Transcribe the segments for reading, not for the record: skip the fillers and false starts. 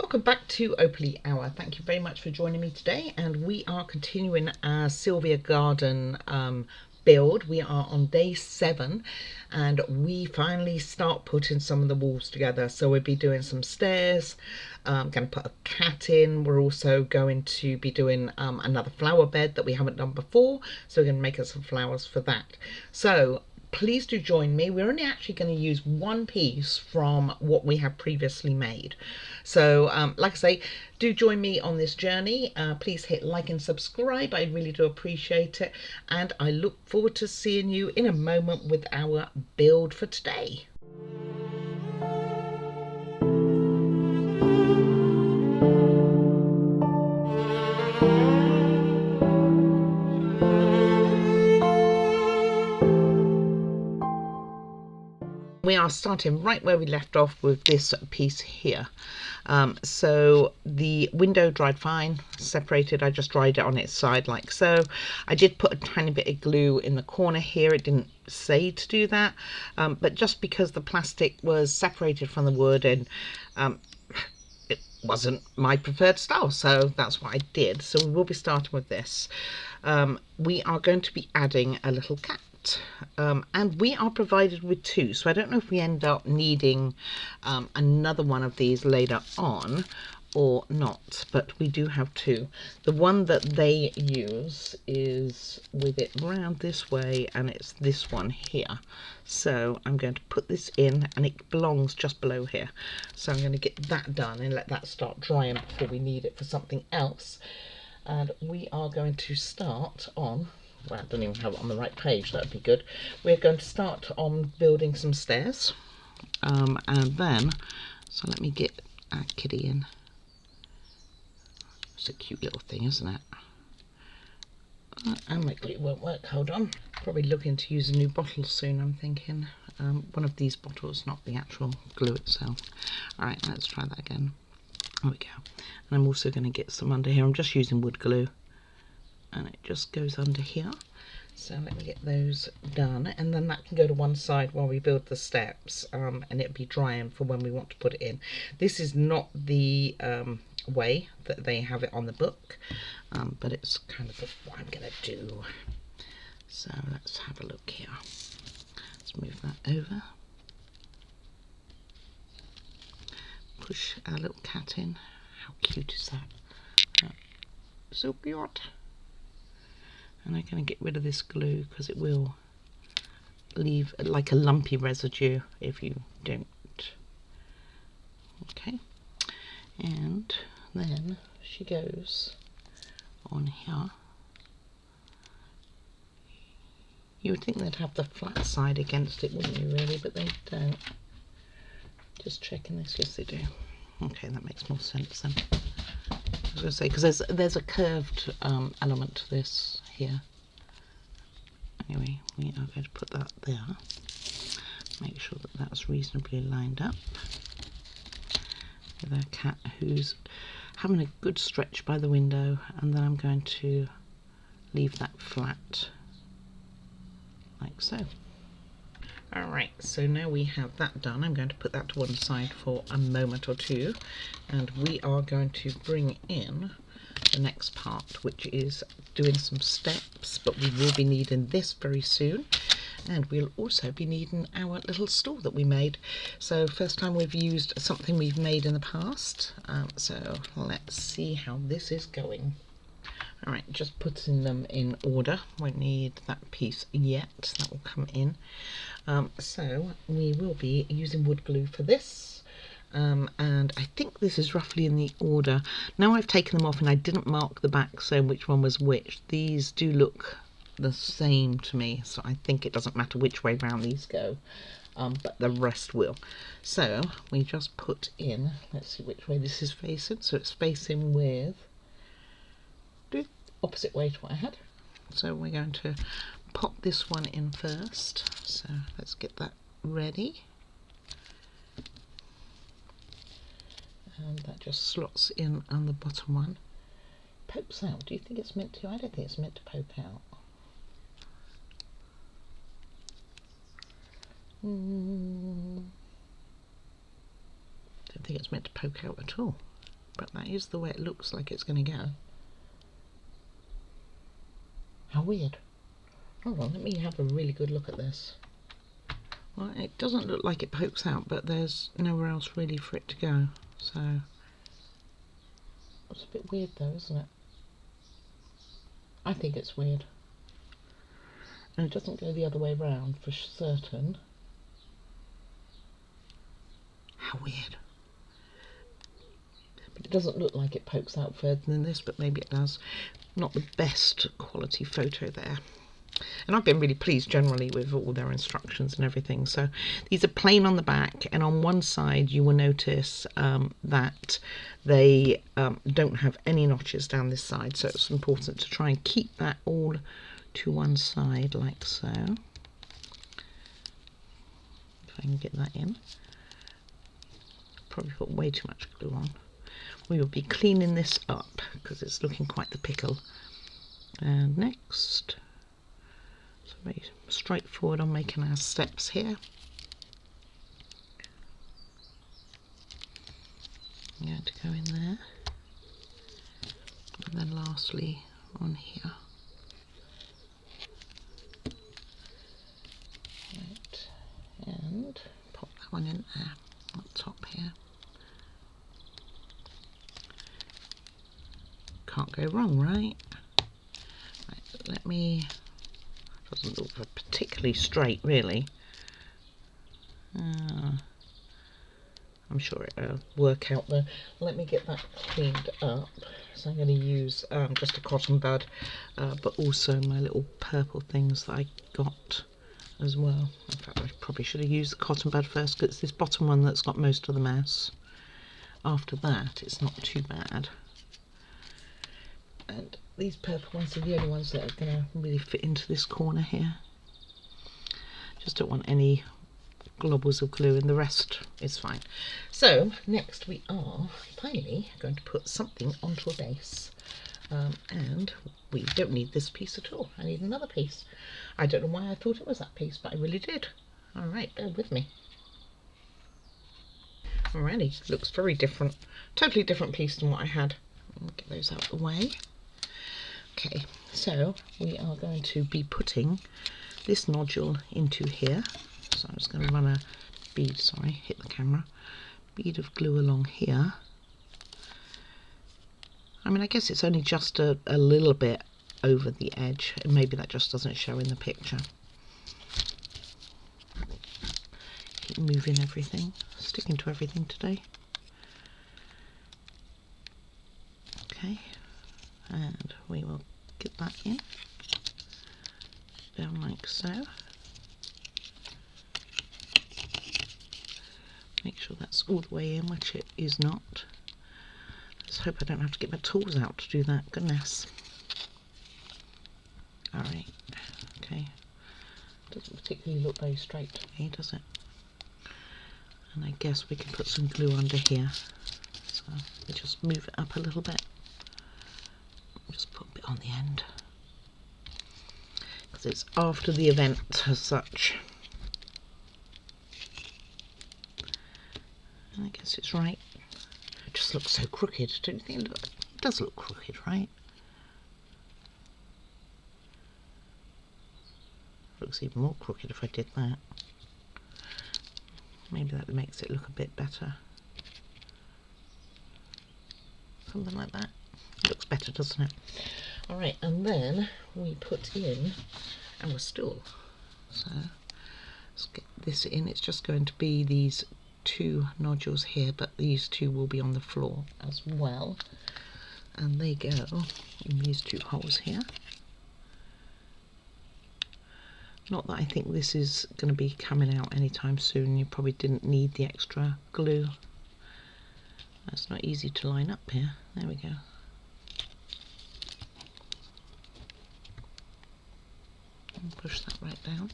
welcome back to Opally Hour. Thank you very much for joining me today, and we are continuing our Sylvia garden build. We are on day 7 and we finally start putting some of the walls together. So we'll be doing some stairs, going to put a cat in. We're also going to be doing another flower bed that we haven't done before, so we're going to make us some flowers for that. So please do join me. We're only actually going to use one piece from what we have previously made. So like I say, do join me on this journey. Please hit like and subscribe. I really do appreciate it. And I look forward to seeing you in a moment with our build for today. We are starting right where we left off with this piece here. So the window dried fine, separated. I just dried it on its side like so. I did put a tiny bit of glue in the corner here. It didn't say to do that, but just because the plastic was separated from the wood and it wasn't my preferred style, so that's what I did. So we will be starting with this. We are going to be adding a little cat. And we are provided with 2, so I don't know if we end up needing another one of these later on or not, but we do have 2. The one that they use is with it round this way, and it's this one here. So I'm going to put this in, and it belongs just below here. So I'm going to get that done and let that start drying before we need it for something else. And we are going to start on, well, I don't even have it on the right page, that would be good. We're going to start on building some stairs, and then, so let me get our kitty in. It's a cute little thing, isn't it? And my glue won't work, hold on. Probably looking to use a new bottle soon, I'm thinking. One of these bottles, not the actual glue itself. Alright, let's try that again. There we go. And I'm also going to get some under here. I'm just using wood glue, and it just goes under here. So let me get those done, and then that can go to one side while we build the steps, and it'll be drying for when we want to put it in. This is not the way that they have it on the book, but it's kind of what I'm going to do. So let's have a look here. Let's move that over. Push our little cat in. How cute is that? So cute. And I'm going to get rid of this glue because it will leave like a lumpy residue if you don't. Okay, and then she goes on here. You would think they'd have the flat side against it, wouldn't you, really? But they don't. Just checking this. Yes, they do. Okay, that makes more sense then. I was going to say, because there's a curved element to this here. Anyway, we are going to put that there. Make sure that that's reasonably lined up with our cat, who's having a good stretch by the window, and then I'm going to leave that flat like so. Alright, so now we have that done. I'm going to put that to one side for a moment or two, and we are going to bring in the next part, which is doing some steps, but we will be needing this very soon, and we'll also be needing our little stool that we made. So first time we've used something we've made in the past, so let's see how this is going. Alright, just putting them in order. Won't need that piece yet, that will come in. So we will be using wood glue for this, and I think this is roughly in the order. Now I've taken them off and I didn't mark the back so which one was which. These do look the same to me, so I think it doesn't matter which way round these go, but the rest will. So we just put in, let's see which way this is facing. So it's facing with the opposite way to what I had. So we're going to pop this one in first, so let's get that ready, and that just slots in on the bottom one. Pokes out. Do you think it's meant to? I don't think it's meant to poke out. Don't think it's meant to poke out at all. but that is the way it looks like it's going to go. How weird. Hold on, let me have a really good look at this. Well, it doesn't look like it pokes out, but there's nowhere else really for it to go, so it's a bit weird though, isn't it? I think it's weird. And it doesn't go the other way round for certain. How weird. But it doesn't look like it pokes out further than this, but maybe it does. Not the best quality photo there. And I've been really pleased generally with all their instructions and everything. So these are plain on the back, and on one side you will notice that they don't have any notches down this side, so it's important to try and keep that all to one side like so. If I can get that in. Probably put way too much glue on. We will be cleaning this up because it's looking quite the pickle. And next, so very straightforward on making our steps here. I'm going to go in there, and then lastly on here. Right, and pop that one in there on top here. Can't go wrong, right? Right, let me. Doesn't look particularly straight, really. I'm sure it'll work out there. Let me get that cleaned up. So I'm going to use just a cotton bud, but also my little purple things that I got as well. In fact, I probably should have used the cotton bud first, because it's this bottom one that's got most of the mess. After that, it's not too bad. And these purple ones are the only ones that are going to really fit into this corner here. Just don't want any globbles of glue, and the rest is fine. So next we are finally going to put something onto a base, and we don't need this piece at all. I need another piece. I don't know why I thought it was that piece, but I really did. Alright, bear with me. Alrighty, looks very different, totally different piece than what I had. I'll get those out of the way. Okay, so we are going to be putting this nodule into here. So I'm just going to run a bead, sorry, hit the camera, bead of glue along here. I mean, I guess it's only just a little bit over the edge, and maybe that just doesn't show in the picture. Keep moving everything, sticking to everything today. Okay, and we will get that in, down like so. Make sure that's all the way in, which it is not. Let's hope I don't have to get my tools out to do that, goodness. Alright, okay. Doesn't particularly look very straight to me, does it? And I guess we can put some glue under here. So we just move it up a little bit. Just put a bit on the end, because it's after the event as such. And I guess it's right. It just looks so crooked, don't you think? It does look crooked, right? It looks even more crooked if I did that. Maybe that makes it look a bit better. Something like that. It looks better, doesn't it? Alright, and then we put in our stool. So let's get this in. It's just going to be these two nodules here, but these two will be on the floor as well. And they go in these two holes here. Not that I think this is going to be coming out anytime soon. You probably didn't need the extra glue. That's not easy to line up here. There we go. And push that right down.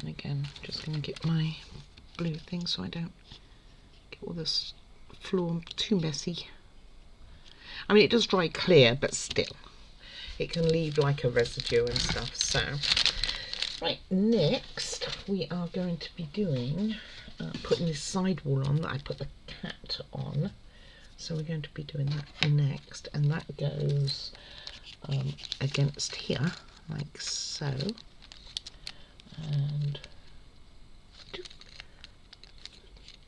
And again, just going to get my blue thing so I don't get all this floor too messy. I mean, it does dry clear, but still, it can leave like a residue and stuff. So, right, next we are going to be doing putting this sidewall on that I put the cat on So we're going to be doing that next, and that goes against here, like so. And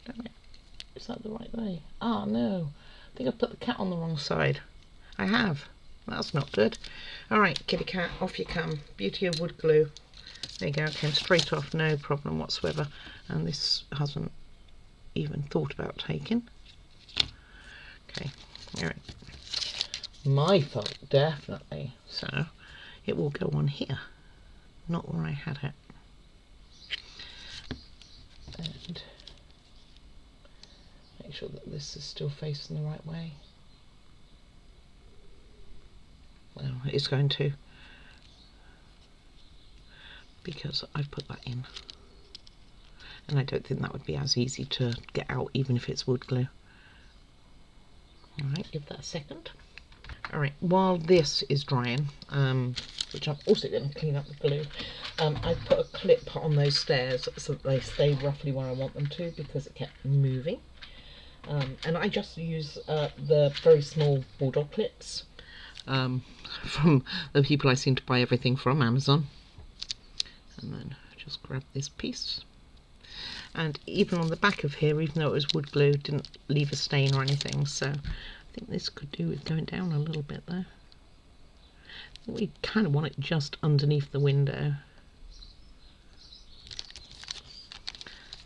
damn it, is that the right way? Ah, no, I think I've put the cat on the wrong side. I have. That's not good. All right, kitty cat, off you come. Beauty of wood glue. There you go, it came straight off, no problem whatsoever. And this hasn't even thought about taking. Okay, all right. My fault, definitely. So it will go on here, not where I had it. And make sure that this is still facing the right way. Well, it's going to, because I've put that in. And I don't think that would be as easy to get out, even if it's wood glue. All right, give that a second. All right, while this is drying, which I'm also going to clean up the glue, I put a clip on those stairs so that they stay roughly where I want them to, because it kept moving. And I just use the very small bulldog clips from the people I seem to buy everything from, Amazon. And then just grab this piece. And even on the back of here, even though it was wood glue, didn't leave a stain or anything, so I think this could do with going down a little bit there. We kind of want it just underneath the window.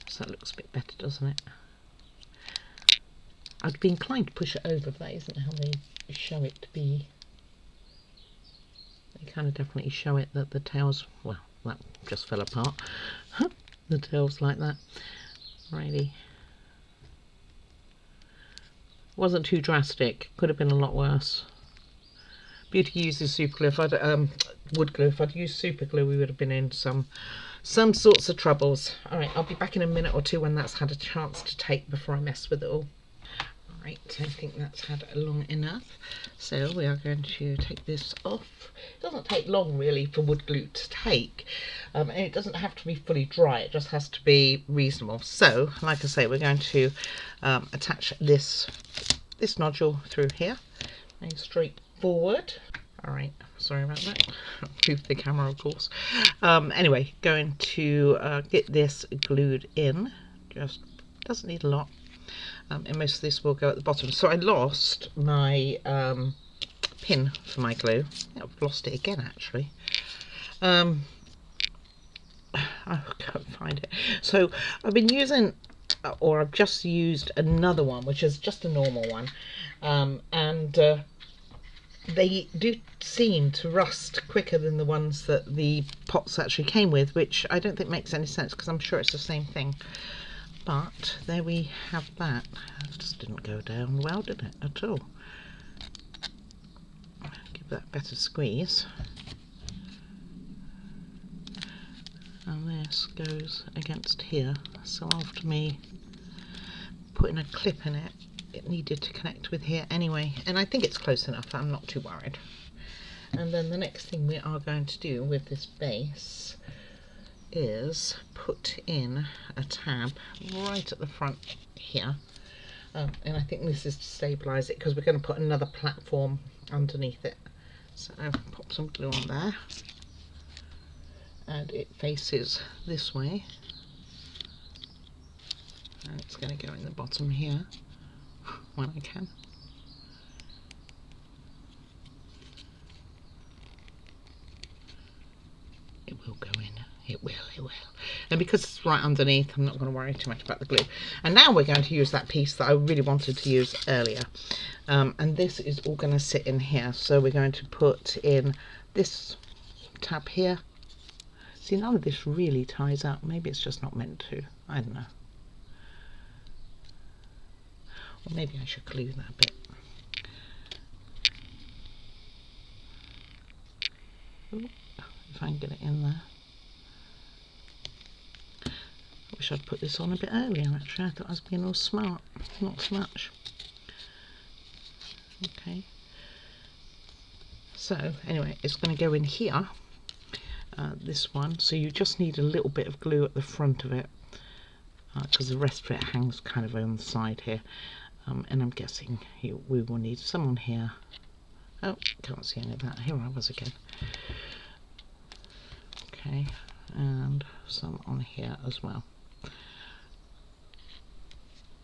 So that looks a bit better, doesn't it? I'd be inclined to push it over, but that isn't how they show it to be. They kind of definitely show it that the tails, well, that just fell apart. The tails like that. Righty. Wasn't too drastic. Could have been a lot worse. Beauty uses super glue. If I'd wood glue. If I'd used super glue, we would have been in some sorts of troubles. All right, I'll be back in a minute or two when that's had a chance to take before I mess with it all. Right, I think that's had long enough. So we are going to take this off. It doesn't take long really for wood glue to take, and it doesn't have to be fully dry, it just has to be reasonable. So like I say, we're going to attach this nodule through here, going straight forward. All right, sorry about that. Move the camera, of course. Anyway, going to get this glued in. Just doesn't need a lot. And most of this will go at the bottom. So I lost my pin for my glue. I've lost it again, actually. I can't find it. So I've been using, or I've just used another one, which is just a normal one. And they do seem to rust quicker than the ones that the pots actually came with, which I don't think makes any sense, because I'm sure it's the same thing. But there we have that. It just didn't go down well, did it, at all? Give that a better squeeze. And this goes against here. So after me putting a clip in it, it needed to connect with here anyway. And I think it's close enough. I'm not too worried. And then the next thing we are going to do with this base is put in a tab right at the front here, and I think this is to stabilize it, because we're going to put another platform underneath it. So I've popped some glue on there, and it faces this way, and it's going to go in the bottom here when I can. It will go in. It will. And because it's right underneath, I'm not going to worry too much about the glue. And now we're going to use that piece that I really wanted to use earlier. And this is all going to sit in here. So we're going to put in this tab here. See, none of this really ties up. Maybe it's just not meant to. I don't know. Or maybe I should glue that a bit. Ooh, if I can get it in there. I wish I'd put this on a bit earlier, actually. I thought I was being all smart. Not so much. Okay. So, anyway, it's going to go in here, this one. So you just need a little bit of glue at the front of it, because the rest of it hangs kind of on the side here. And I'm guessing we will need some on here. Oh, can't see any of that. Here I was again. Okay, and some on here as well.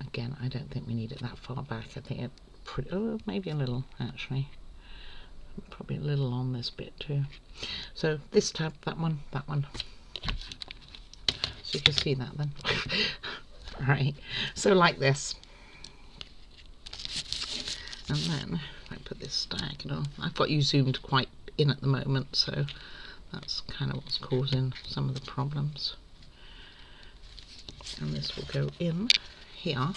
Again, I don't think we need it that far back. I think it pretty, oh, maybe a little actually. Probably a little on this bit too. So this tab, that one, that one. So you can see that then. Right, so like this. And then if I put this diagonal, I've got you zoomed quite in at the moment, so that's kind of what's causing some of the problems. And this will go in here,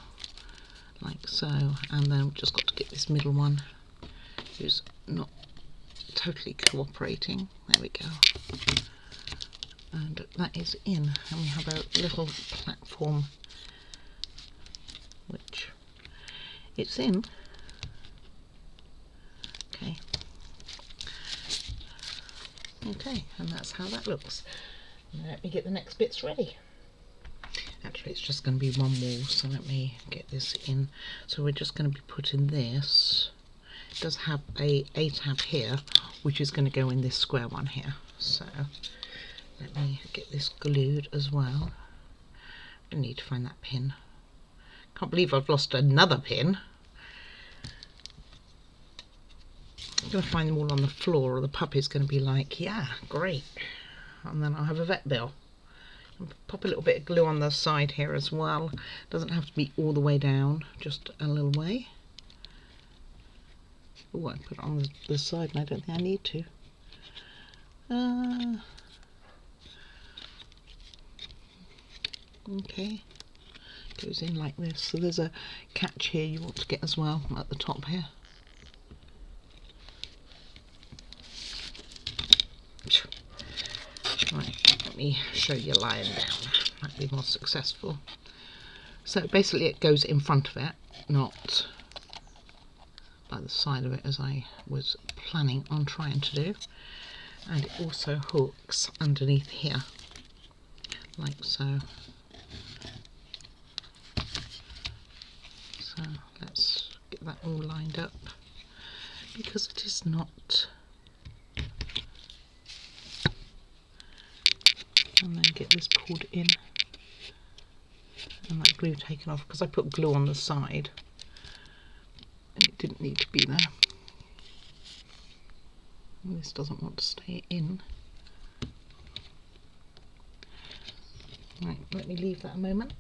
like so, and then we've just got to get this middle one, who's not totally cooperating. There we go. And that is in, and we have a little platform, which it's in. Okay. Okay, and that's how that looks. Let me get the next bits ready. Actually, it's just going to be one wall, so let me get this in. So we're just going to be putting this. It does have a tab here, which is going to go in this square one here. So let me get this glued as well. I need to find that pin. Can't believe I've lost another pin. I'm going to find them all on the floor, or the puppy's going to be like, yeah, great. And then I'll have a vet bill. Pop a little bit of glue on the side here as well. Doesn't have to be all the way down, just a little way. Oh, I put it on the side and I don't think I need to. Okay, goes in like this. So there's a catch here you want to get as well at the top here. Right, let me show you lying down. Might be more successful. So basically it goes in front of it, not by the side of it as I was planning on trying to do. And it also hooks underneath here, like so. So let's get that all lined up, because it is not. And then get this pulled in and that glue taken off, because I put glue on the side and it didn't need to be there. And this doesn't want to stay in. Right, let me leave that a moment.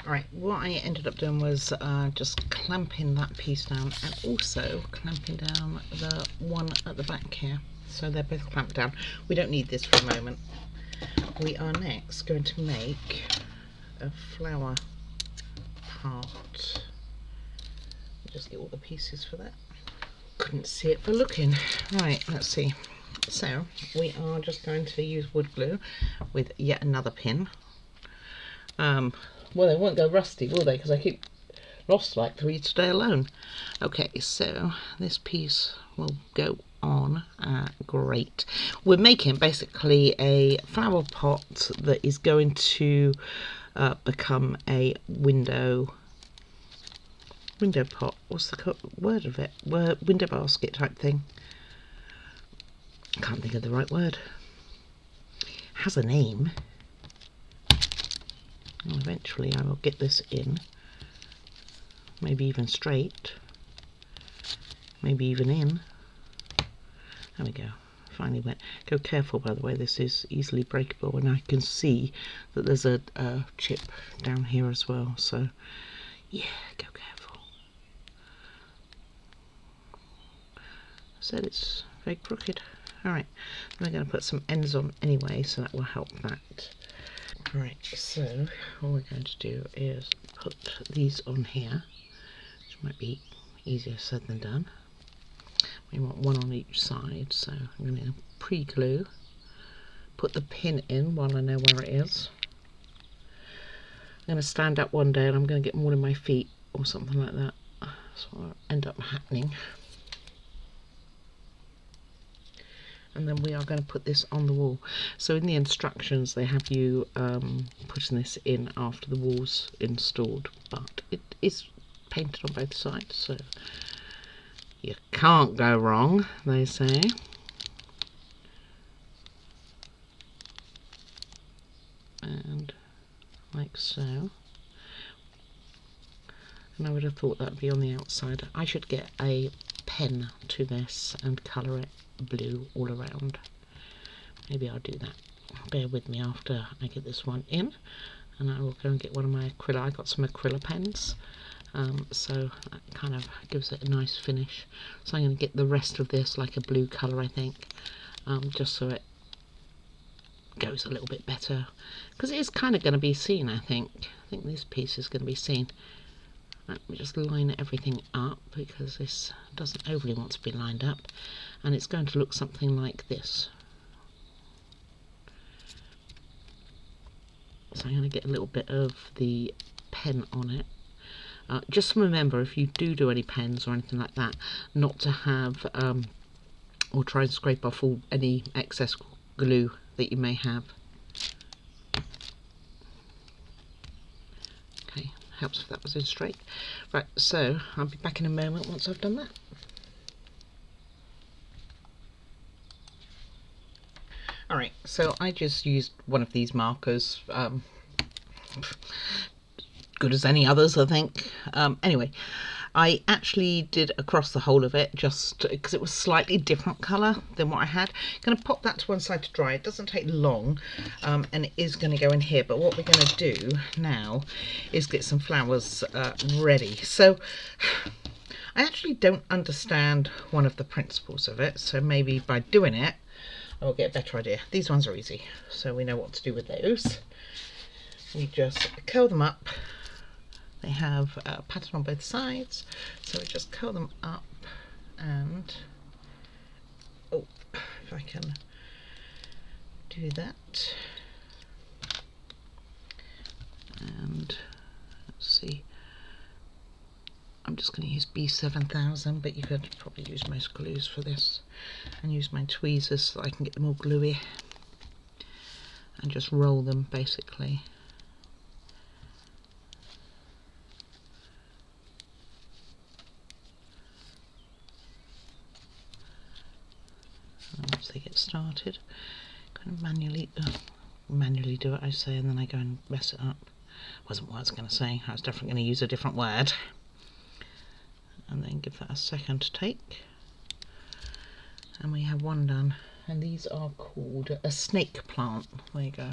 Alright, what I ended up doing was just clamping that piece down, and also clamping down the one at the back here. So they're both clamped down. We don't need this for a moment. We are next going to make a flower part. Just get all the pieces for that. Couldn't see it for looking. Right, let's see. So we are just going to use wood glue with yet another pin. Well, they won't go rusty, will they? Because I keep lost like 3 today alone. Okay, so this piece will go on. Great. We're making basically a flower pot that is going to become a window pot. What's the word of it? Window basket type thing. I can't think of the right word. Has a name. Well, eventually I will get this in. Maybe even straight. Maybe even in. There we go. Finally went. Go careful, by the way, this is easily breakable, and I can see that there's a chip down here as well, so yeah, go careful. I said it's very crooked. Alright, we're going to put some ends on anyway, so that will help that. Alright, so all we're going to do is put these on here, which might be easier said than done. We want one on each side, so I'm going to pre-glue, put the pin in while I know where it is. I'm going to stand up one day and I'm going to get them all in my feet or something like that. That's what will end up happening. And then we are going to put this on the wall. So in the instructions they have you putting this in after the wall's installed, but it is painted on both sides, so you can't go wrong, they say. And like so. And I would have thought that would be on the outside. I should get a pen to this and colour it blue all around. Maybe I'll do that. Bear with me after I get this one in, and I will go and get one of my acrylic. I got some acrylic pens, so that kind of gives it a nice finish. So I'm going to get the rest of this like a blue colour, I think, just so it goes a little bit better, because it is kind of going to be seen. I think this piece is going to be seen. Let me just line everything up, because this doesn't overly want to be lined up, and it's going to look something like this. So I'm going to get a little bit of the pen on it. Just remember, if you do any pens or anything like that, not to have or try and scrape off any excess glue that you may have. Okay, helps if that was in straight. Right, so I'll be back in a moment once I've done that. Alright, so I just used one of these markers, good as any others, I think. Anyway, I actually did across the whole of it, just because it was slightly different colour than what I had. Going to pop that to one side to dry. It doesn't take long, and it is going to go in here. But what we're going to do now is get some flowers ready. So I actually don't understand one of the principles of it, so maybe by doing it I will get a better idea. These ones are easy, so we know what to do with those. We just curl them up. They have a pattern on both sides, so we just curl them up, and oh, if I can do that. And let's see, I'm just going to use B7000, but you could probably use most glues for this, and use my tweezers so I can get them all gluey, and just roll them basically. Once they get started, kind of manually do it, I say, and then I go and mess it up. Wasn't what I was going to say. I was definitely going to use a different word. And then give that a second take. And we have one done. And these are called a snake plant. There you go.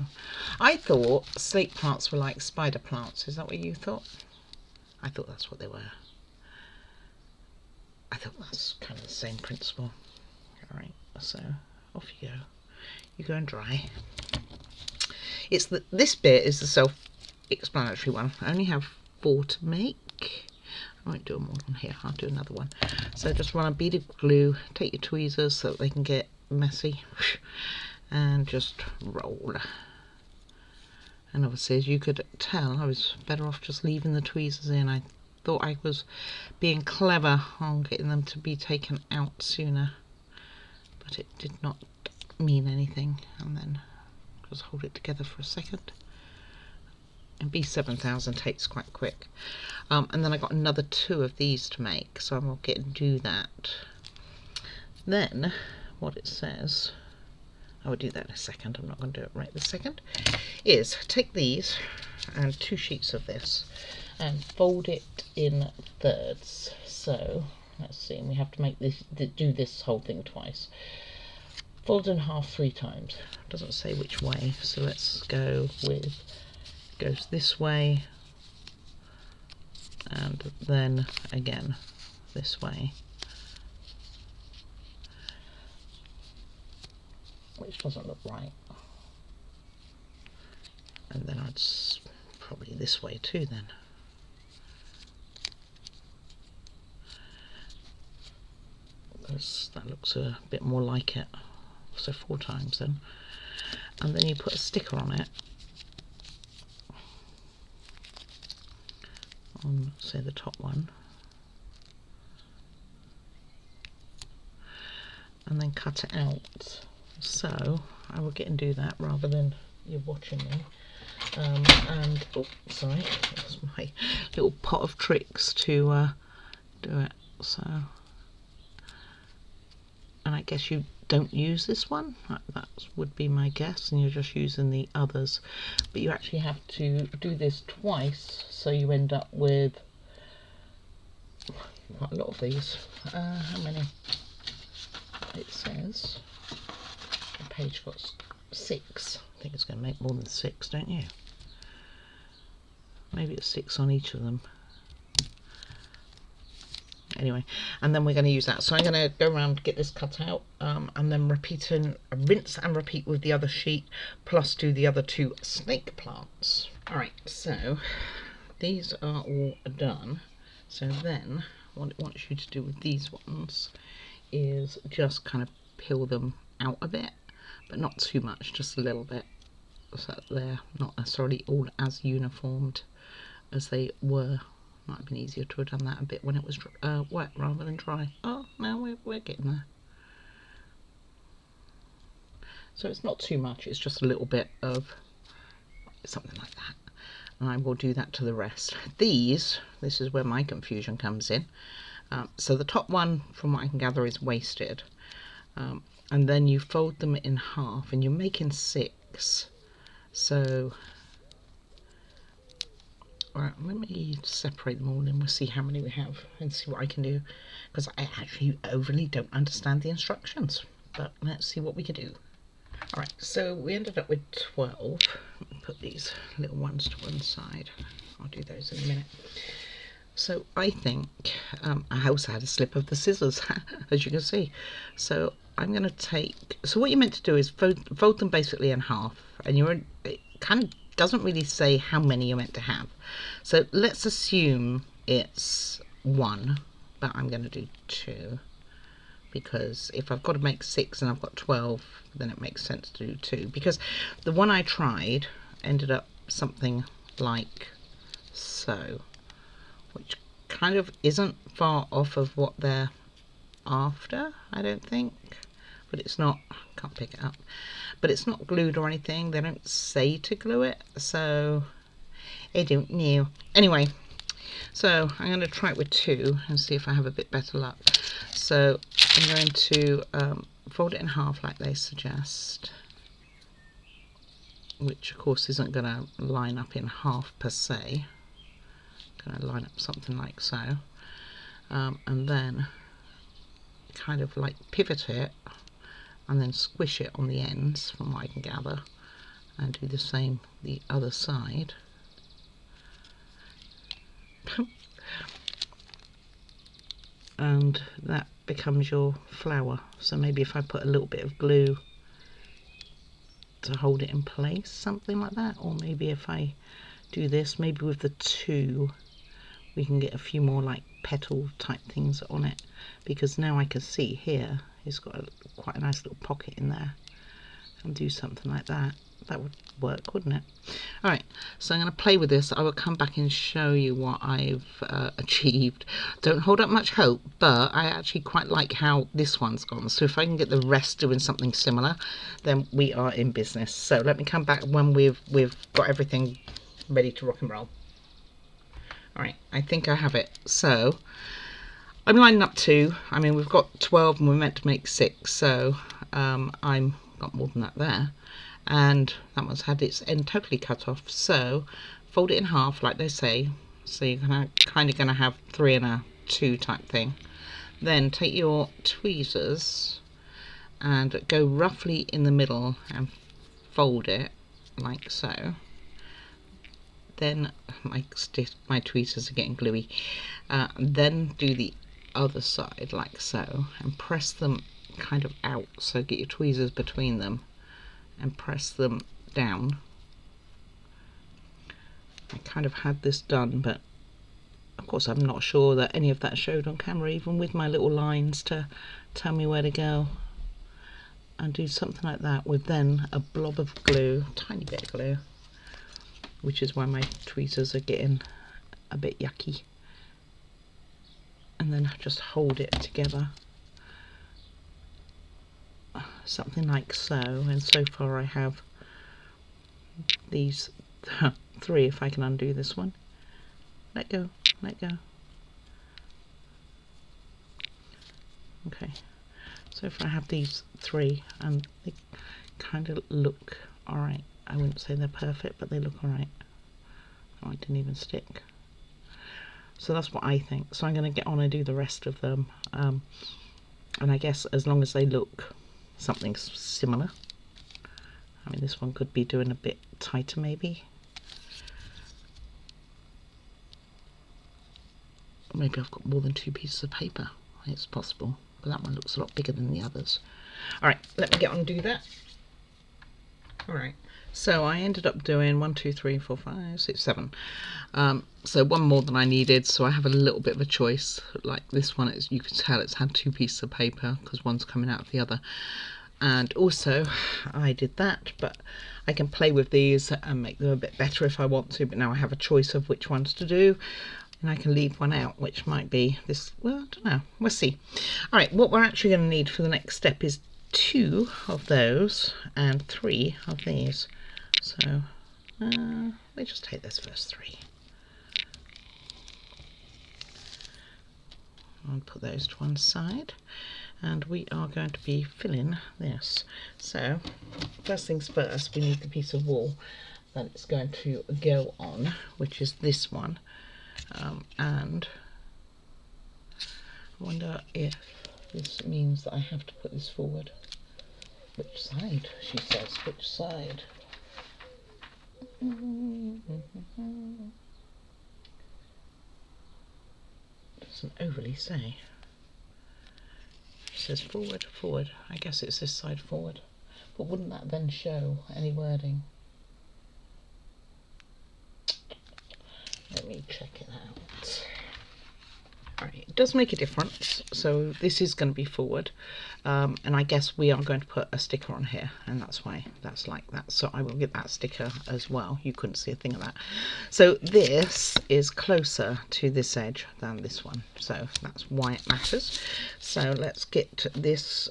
I thought snake plants were like spider plants. Is that what you thought? I thought that's what they were. I thought that's kind of the same principle. Alright, so off you go. You go and dry. It's this bit is the self-explanatory one. I only have 4 to make. I won't do them all on here. I'll do another one. So just run a bead of glue. Take your tweezers so that they can get messy, and just roll. And obviously, as you could tell, I was better off just leaving the tweezers in. I thought I was being clever on getting them to be taken out sooner, but it did not mean anything. And then just hold it together for a second. And B7000 takes quite quick. And then I got another 2 of these to make, so I'll get and do that. Then what it says, I will do that in a second, I'm not going to do it right this second, is take these and 2 sheets of this and fold it in thirds. So let's see, and we have to make this, do this whole thing twice. Fold in half 3 times. It doesn't say which way, so let's go with, goes this way, and then again this way, which doesn't look right. And then I'd probably this way too then. Because that looks a bit more like it. So 4 times then. And then you put a sticker on it. On, say, the top one. And then cut it out. So I will get and do that rather than you watching me. And oh, sorry, that's my little pot of tricks to do it. So, and I guess you don't use this one, that would be my guess, and you're just using the others, but you actually have to do this twice, so you end up with quite a lot of these. How many? It says on page got 6. I think it's going to make more than 6, don't you? Maybe it's 6 on each of them. Anyway, and then we're going to use that. So I'm going to go around, get this cut out, and then rinse and repeat with the other sheet, plus do the other 2 snake plants. Alright, so these are all done. So then what it wants you to do with these ones is just kind of peel them out a bit, but not too much, just a little bit, so that they're not necessarily all as uniformed as they were. Might have been easier to have done that a bit when it was wet rather than dry. Oh, no, we're getting there. So it's not too much, it's just a little bit of something like that. And I will do that to the rest. This is where my confusion comes in. So the top one, from what I can gather, is wasted. And then you fold them in half, and you're making 6. So alright, let me separate them all and we'll see how many we have and see what I can do, because I actually overly don't understand the instructions, but let's see what we can do. Alright, so we ended up with 12. Put these little ones to one side. I'll do those in a minute. So I think I also had a slip of the scissors, as you can see. So I'm going to take, so what you're meant to do is fold them basically in half, and it kind of doesn't really say how many you're meant to have. So let's assume it's 1, but I'm going to do 2, because if I've got to make 6 and I've got 12, then it makes sense to do 2, because the one I tried ended up something like so, which kind of isn't far off of what they're after, I don't think. But it's not, can't pick it up, but it's not glued or anything. They don't say to glue it, so I don't know. Anyway, so I'm going to try it with 2 and see if I have a bit better luck. So I'm going to fold it in half like they suggest, which of course isn't going to line up in half per se. I'm going to line up something like so, and then kind of like pivot it and then squish it on the ends, from what I can gather, and do the same the other side. And that becomes your flower. So maybe if I put a little bit of glue to hold it in place, something like that, or maybe if I do this, maybe with the 2 we can get a few more like petal type things on it, because now I can see here it's got quite a nice little pocket in there, and do something like that. That would work, wouldn't it? Alright, so I'm going to play with this. I will come back and show you what I've achieved. Don't hold up much hope, but I actually quite like how this one's gone. So if I can get the rest doing something similar, then we are in business. So let me come back when we've got everything ready to rock and roll. Alright, I think I have it. So I'm lining up 2. I mean, we've got 12 and we're meant to make 6, so I'm got more than that there. And that one's had its end totally cut off, so fold it in half like they say, so you're kind of going to have 3 and a 2 type thing. Then take your tweezers and go roughly in the middle and fold it like so. Then my tweezers are getting gluey. Then do the other side like so, and press them kind of out, so get your tweezers between them and press them down. I kind of had this done, but of course I'm not sure that any of that showed on camera, even with my little lines to tell me where to go. And do something like that with then a blob of glue, tiny bit of glue, which is why my tweezers are getting a bit yucky. And then just hold it together, something like so. And so far I have these 3 if I can undo this one. Let go, let go. Okay, so if I have these 3 and they kind of look alright. I wouldn't say they're perfect, but they look alright. Oh, I didn't even stick. So that's what I think. So I'm going to get on and do the rest of them. And I guess as long as they look something similar. I mean, this one could be doing a bit tighter maybe. Maybe I've got more than 2 pieces of paper. It's possible, but that one looks a lot bigger than the others. Alright, let me get on and do that. Alright, so I ended up doing 1, 2, 3, 4, 5, 6, 7. So one more than I needed, so I have a little bit of a choice. Like this one, you can tell it's had 2 pieces of paper because one's coming out of the other. And also I did that, but I can play with these and make them a bit better if I want to, but now I have a choice of which ones to do, and I can leave one out, which might be this. Well, I don't know, we'll see. All right, what we're actually going to need for the next step is 2 of those and 3 of these. So let me just take this first 3. I'll put those to one side. And we are going to be filling this. So first things first, we need the piece of wool that it's going to go on, which is this one. And I wonder if this means that I have to put this forward. Which side, she says, which side? Doesn't overly say. It says forward, forward. I guess it's this side forward. But wouldn't that then show any wording? Let me check it out. Alright, it does make a difference. So this is going to be forward. And I guess we are going to put a sticker on here. And that's why that's like that. So I will get that sticker as well. You couldn't see a thing of that. So this is closer to this edge than this one. So that's why it matters. So let's get this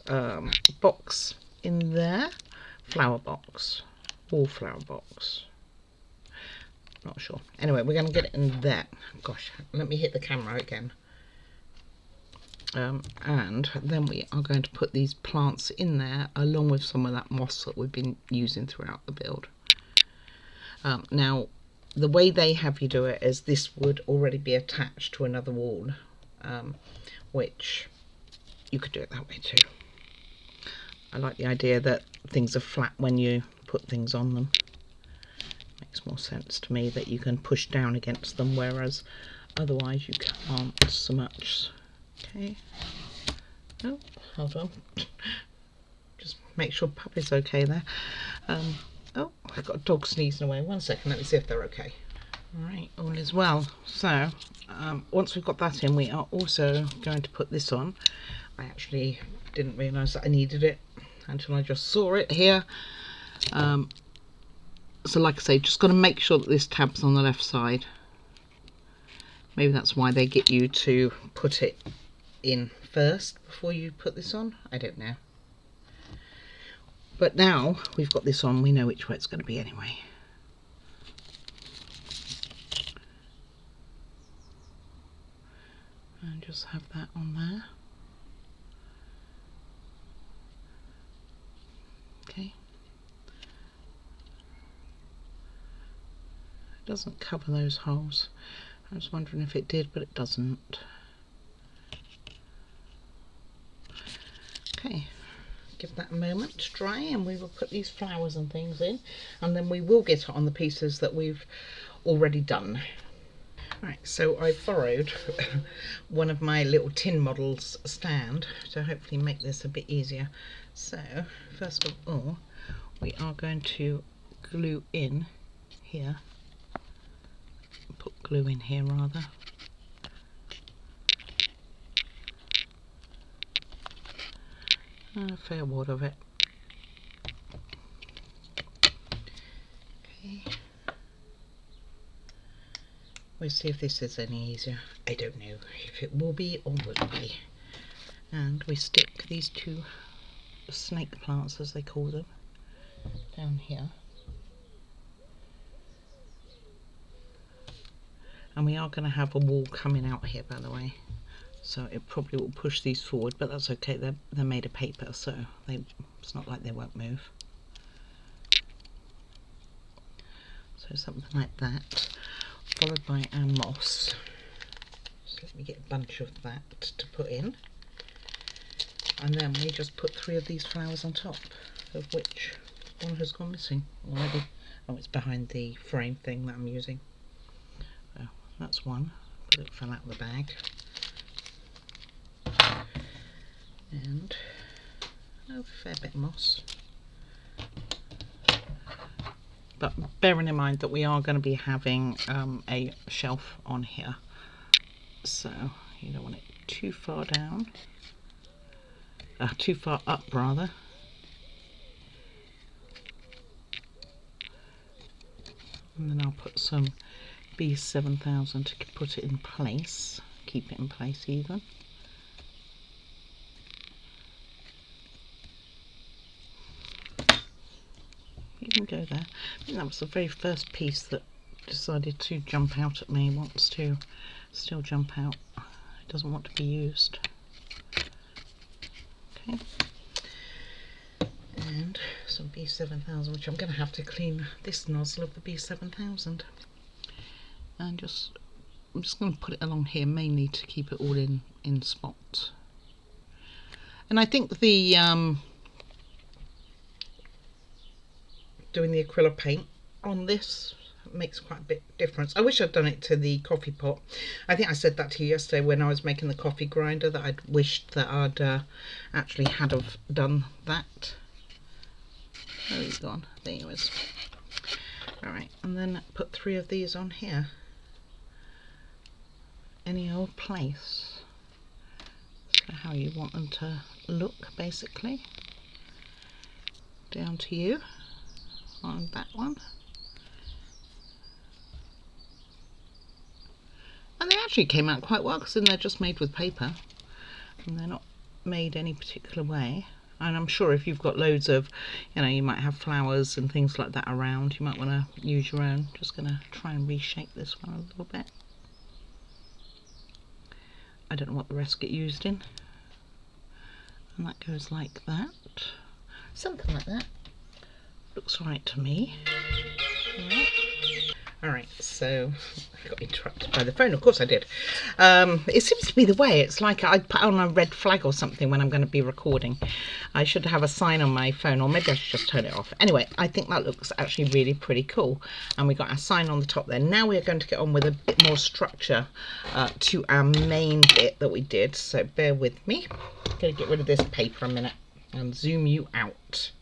box in there. Flower box. Wallflower box. Not sure. Anyway, we're going to get it in there. Gosh, let me hit the camera again. And then we are going to put these plants in there along with some of that moss that we've been using throughout the build. Now, the way they have you do it is this would already be attached to another wall, which you could do it that way too. I like the idea that things are flat when you put things on them. Makes more sense to me that you can push down against them, whereas otherwise you can't so much. Okay. Oh, hold on. Just make sure Puppy's okay there. Oh, I've got a dog sneezing away. 1 second, let me see if they're okay. Alright, all is well. So, once we've got that in, we are also going to put this on. I actually didn't realise that I needed it until I just saw it here. So like I say, just got to make sure that this tab's on the left side. Maybe that's why they get you to put it in first before you put this on. I don't know. But now we've got this on, we know which way it's going to be anyway. And just have that on there. Okay. It doesn't cover those holes. I was wondering if it did, but it doesn't. Okay, give that a moment to dry and we will put these flowers and things in, and then we will get it on the pieces that we've already done. Right, so I borrowed one of my little tin models stand to hopefully make this a bit easier. So first of all, we are going to glue in here. Put glue in here rather. A fair wad of it. Okay. We'll see if this is any easier. I don't know if it will be or won't be. And we stick these 2 snake plants, as they call them, down here. And we are going to have a wall coming out here, by the way, so it probably will push these forward, but that's okay. They're made of paper, so it's not like they won't move. So something like that, followed by our moss. So let me get a bunch of that to put in, and then we just put 3 of these flowers on top, of which one has gone missing already. Oh, it's behind the frame thing that I'm using. So that's one, but it fell out of the bag. And a fair bit of moss. But bearing in mind that we are going to be having a shelf on here, so you don't want it too far down, too far up rather. And then I'll put some B7000 to put it in place, keep it in place even. You can go there. I think that was the very first piece that decided to jump out at me, wants to still jump out. It doesn't want to be used. Okay. And some B7000, which I'm going to have to clean this nozzle of the B7000. And I'm just going to put it along here mainly to keep it all in spots. And I think the doing the acrylic paint on this makes quite a bit difference. I wish I'd done it to the coffee pot. I think I said that to you yesterday when I was making the coffee grinder, that I'd wished that I'd actually had have done that. Oh, he's gone. There he was. Alright, and then put 3 of these on here. Any old place. So how you want them to look, basically. Down to you on that one. And they actually came out quite well, because then they're just made with paper and they're not made any particular way. And I'm sure if you've got loads of, you might have flowers and things like that around, you might want to use your own. Just going to try and reshape this one a little bit. I don't know what the rest get used in. And that goes like that. Something like that. Looks right to me. Alright, so I got interrupted by the phone. Of course I did. It seems to be the way. It's like I put on a red flag or something when I'm going to be recording. I should have a sign on my phone, or maybe I should just turn it off. Anyway, I think that looks actually really pretty cool. And we got our sign on the top there. Now we're going to get on with a bit more structure to our main bit that we did. So bear with me. I'm going to get rid of this paper a minute and zoom you out.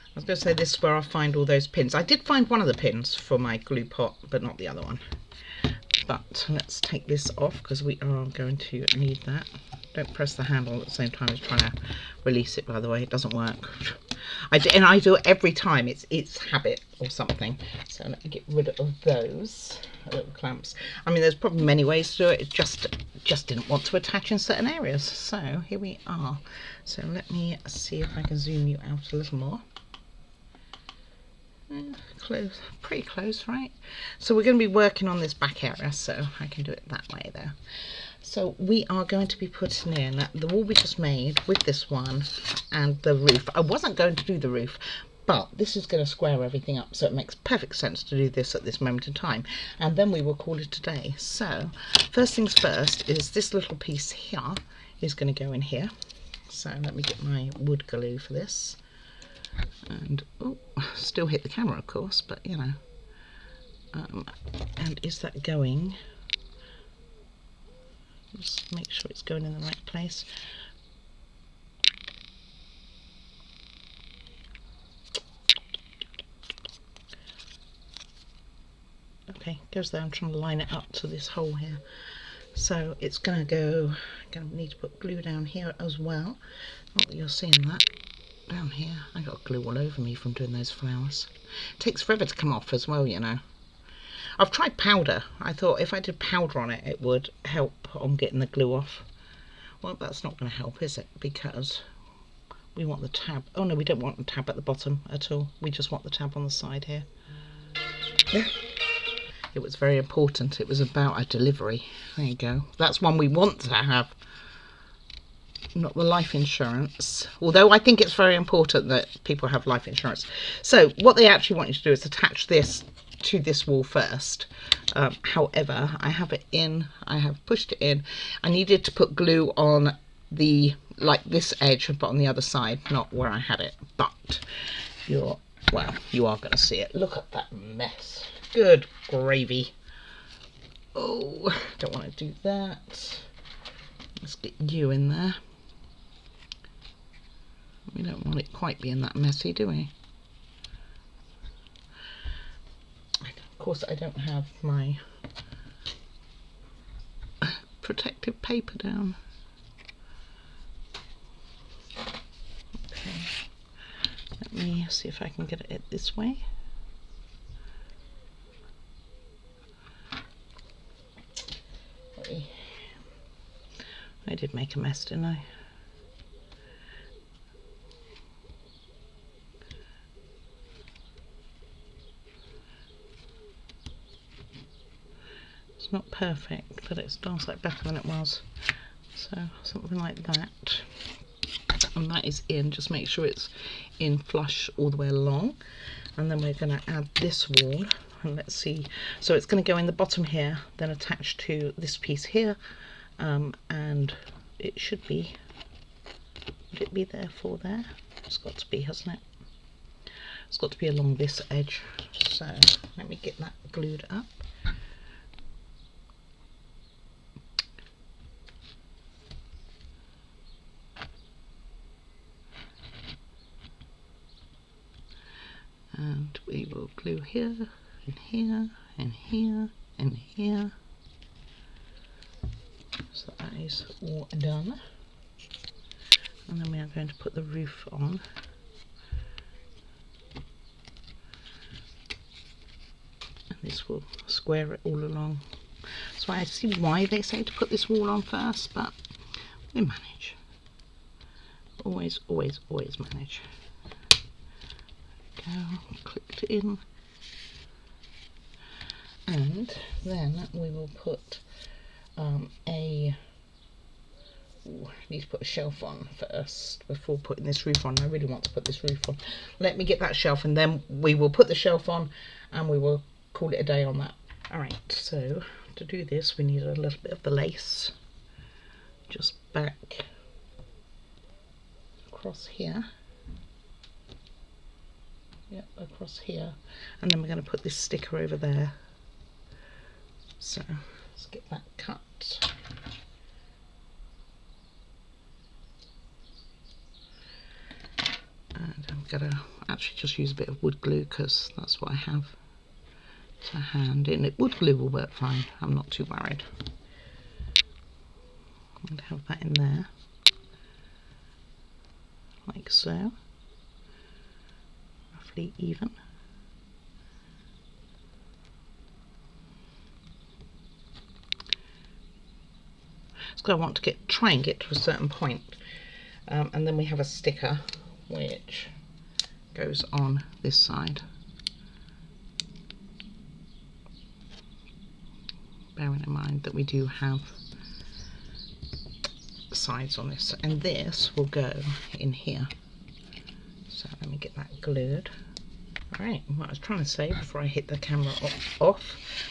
I was going to say this is where I'll find all those pins. I did find one of the pins for my glue pot, but not the other one. But let's take this off, because we are going to need that. Don't press the handle at the same time as trying to release it, by the way. It doesn't work. I do it every time. It's habit or something. So let me get rid of those little clamps. I mean, there's probably many ways to do it. It just didn't want to attach in certain areas. So here we are. So let me see if I can zoom you out a little more. Close, pretty close, right? So we're going to be working on this back area, so I can do it that way there. So we are going to be putting in the wall we just made with this one and the roof. I wasn't going to do the roof, but this is going to square everything up, so it makes perfect sense to do this at this moment in time, and then we will call it a day. So first things first is this little piece here is going to go in here. So let me get my wood glue for this. And oh, still hit the camera, of course, but and is that going? Just make sure it's going in the right place. Okay, goes there. I'm trying to line it up to this hole here. So it's going to need to put glue down here as well. Not that you're seeing that. Down here, I got glue all over me from doing those flowers. It takes forever to come off as well, I've tried powder. I thought if I did powder on it, it would help on getting the glue off. Well, that's not going to help, is it? Because we want the tab. Oh no, we don't want the tab at the bottom at all. We just want the tab on the side here. Yeah. It was very important. It was about a delivery. There you go. That's one we want to have. Not the life insurance. Although I think it's very important that people have life insurance. So what they actually want you to do is attach this to this wall first. However, I have it in. I have pushed it in. I needed to put glue on the, like this edge, but on the other side, not where I had it. But you are going to see it. Look at that mess. Good gravy. Oh, don't want to do that. Let's get you in there. We don't want it quite being that messy, do we? Of course, I don't have my protective paper down. Okay. Let me see if I can get it this way. I did make a mess, didn't I? It's not perfect, but it's done like better than it was. So something like that. And that is in. Just make sure it's in flush all the way along. And then we're going to add this wall. And let's see. So it's going to go in the bottom here, then attach to this piece here. And it should be. Would it be there for there? It's got to be, hasn't it? It's got to be along this edge. So let me get that glued up. And we will glue here, and here, and here, and here. So that is all done. And then we are going to put the roof on. And this will square it all along. So I see why they say to put this wall on first, but we manage. Always, always, always manage. Go, clicked in, and then we will put I need to put a shelf on first before putting this roof on. I really want to put this roof on. Let me get that shelf and then we will put the shelf on and we will call it a day on that. Alright, so to do this we need a little bit of the lace just back across here. Yep, across here, and then we're going to put this sticker over there. So let's get that cut. And I'm going to actually just use a bit of wood glue because that's what I have to hand. And wood glue will work fine. I'm not too worried. And have that in there, like so. Even. So I want to try and get to a certain point. And then we have a sticker which goes on this side. Bearing in mind that we do have sides on this, and this will go in here. So let me get that glued. Alright, what I was trying to say before I hit the camera off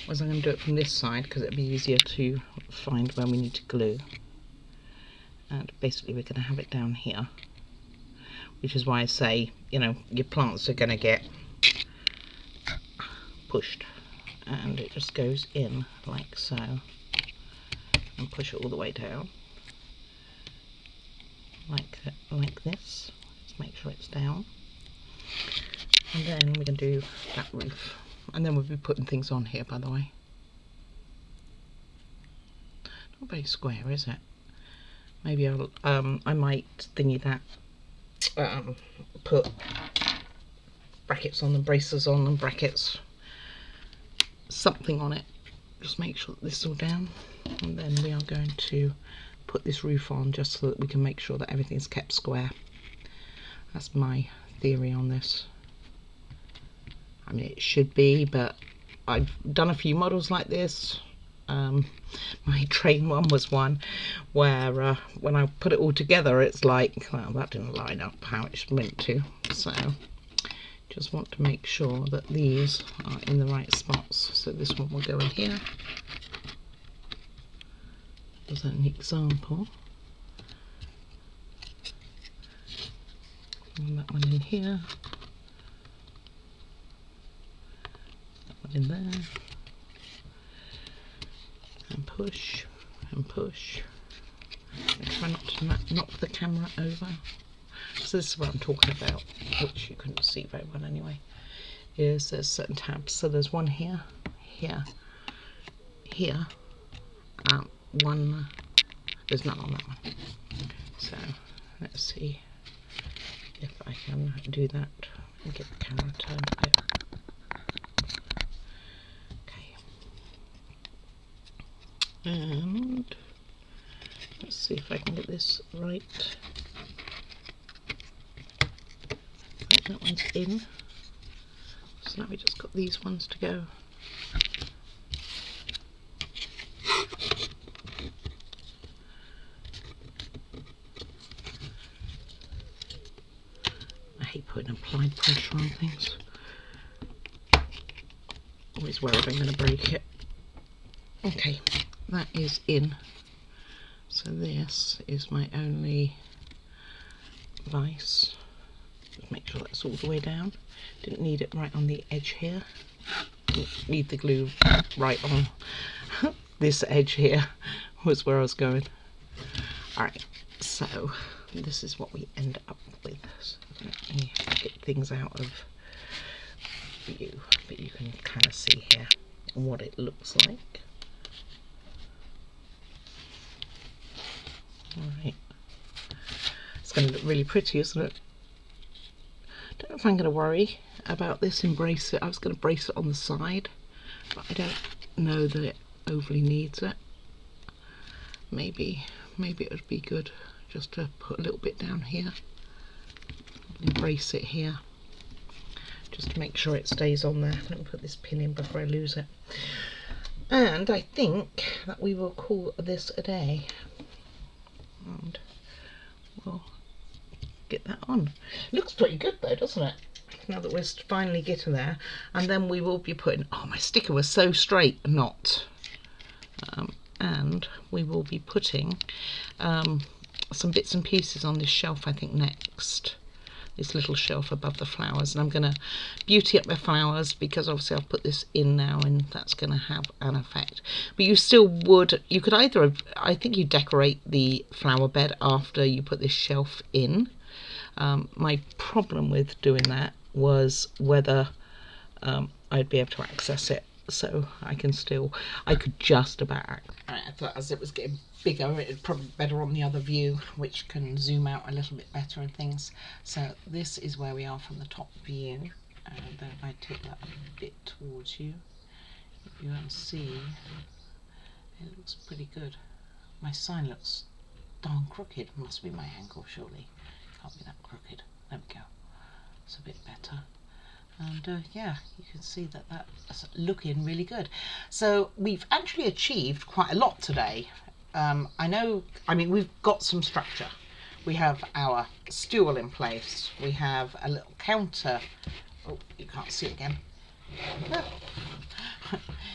was I'm going to do it from this side because it'll be easier to find where we need to glue. And basically we're going to have it down here, which is why I say, you know, your plants are going to get pushed, and it just goes in like so, and push it all the way down like this. Let's make sure it's down. And then we're going to do that roof, and then we'll be putting things on here, by the way. Not very square, is it? Maybe I'll I might thingy that, put brackets on them, braces on them, brackets, something on it. Just make sure that this is all down, and then we are going to put this roof on just so that we can make sure that everything's kept square. That's my theory on this. I mean, it should be, but I've done a few models like this. My train one was one where when I put it all together, it's like, well, that didn't line up how it's meant to. So just want to make sure that these are in the right spots. So this one will go in here as an example, and that one in here, that one in there, and push and push. And try not to knock the camera over. So this is what I'm talking about, which you couldn't see very well anyway. Is there's certain tabs. So there's one here, here, here. One. There's none on that one. So let's see if I can do that and get the camera turned over. Okay. And let's see if I can get this right. Right, that one's in. So now we just got these ones to go. I hate putting applied pressure on things. Always worried I'm going to break it. Okay, that is in. So this is my only vise. Just make sure that's all the way down. Didn't need it right on the edge here. Didn't need the glue right on this edge here was where I was going. Alright, so this is what we end up with. So let me get things out of view, but you can kind of see here what it looks like. Alright, it's going to look really pretty, isn't it? Don't know if I'm going to worry about this and brace it. I was going to brace it on the side, but I don't know that it overly needs it. Maybe it would be good just to put a little bit down here and brace it here, just to make sure it stays on there. Let me put this pin in before I lose it. And I think that we will call this a day. And we'll get that on. Looks pretty good though, doesn't it? Now that we're finally getting there. And then we will be putting, oh, my sticker was so straight, not. And we will be putting some bits and pieces on this shelf, I think, next. This little shelf above the flowers, and I'm going to beauty up my flowers because obviously I'll put this in now and that's going to have an effect. But you still would, you could either, I think you decorate the flower bed after you put this shelf in. My problem with doing that was whether I'd be able to access it. So I could just about. Alright, I thought as it was getting bigger, it'd probably be better on the other view, which can zoom out a little bit better and things. So this is where we are from the top view. And then if I take that a bit towards you, you can see it looks pretty good. My sign looks darn crooked. Must be my angle, surely. Can't be that crooked. There we go. It's a bit better. And yeah, you can see that that's looking really good. So we've actually achieved quite a lot today. I mean, we've got some structure. We have our stool in place. We have a little counter. Oh, you can't see it again.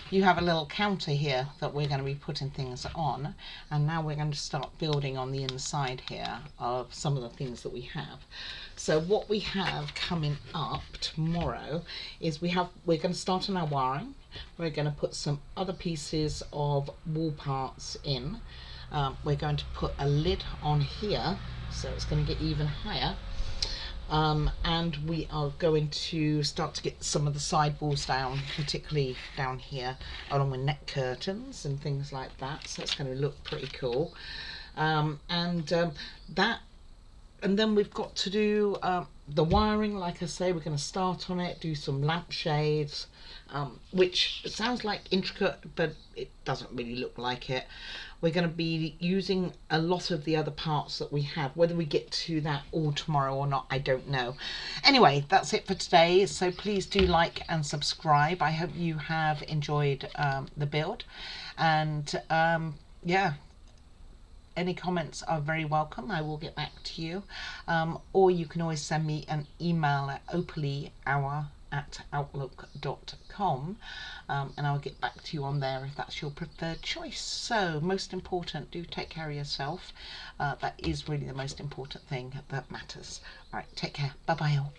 You have a little counter here that we're going to be putting things on, and now we're going to start building on the inside here of some of the things that we have. So what we have coming up tomorrow is we're going to start on our wiring. We're going to put some other pieces of wall parts in. We're going to put a lid on here, so it's going to get even higher. And we are going to start to get some of the sidewalls down, particularly down here, along with net curtains and things like that. So it's going to look pretty cool. And then we've got to do the wiring, like I say, we're going to start on it, do some lampshades, which sounds like intricate, but it doesn't really look like it. We're going to be using a lot of the other parts that we have. Whether we get to that all tomorrow or not, I don't know. Anyway, that's it for today. So please do like and subscribe. I hope you have enjoyed the build. And yeah, any comments are very welcome. I will get back to you. Or you can always send me an email at opallyhour@outlook.com, and I'll get back to you on there if that's your preferred choice. So most important, do take care of yourself. That is really the most important thing that matters. All right, take care. Bye bye all.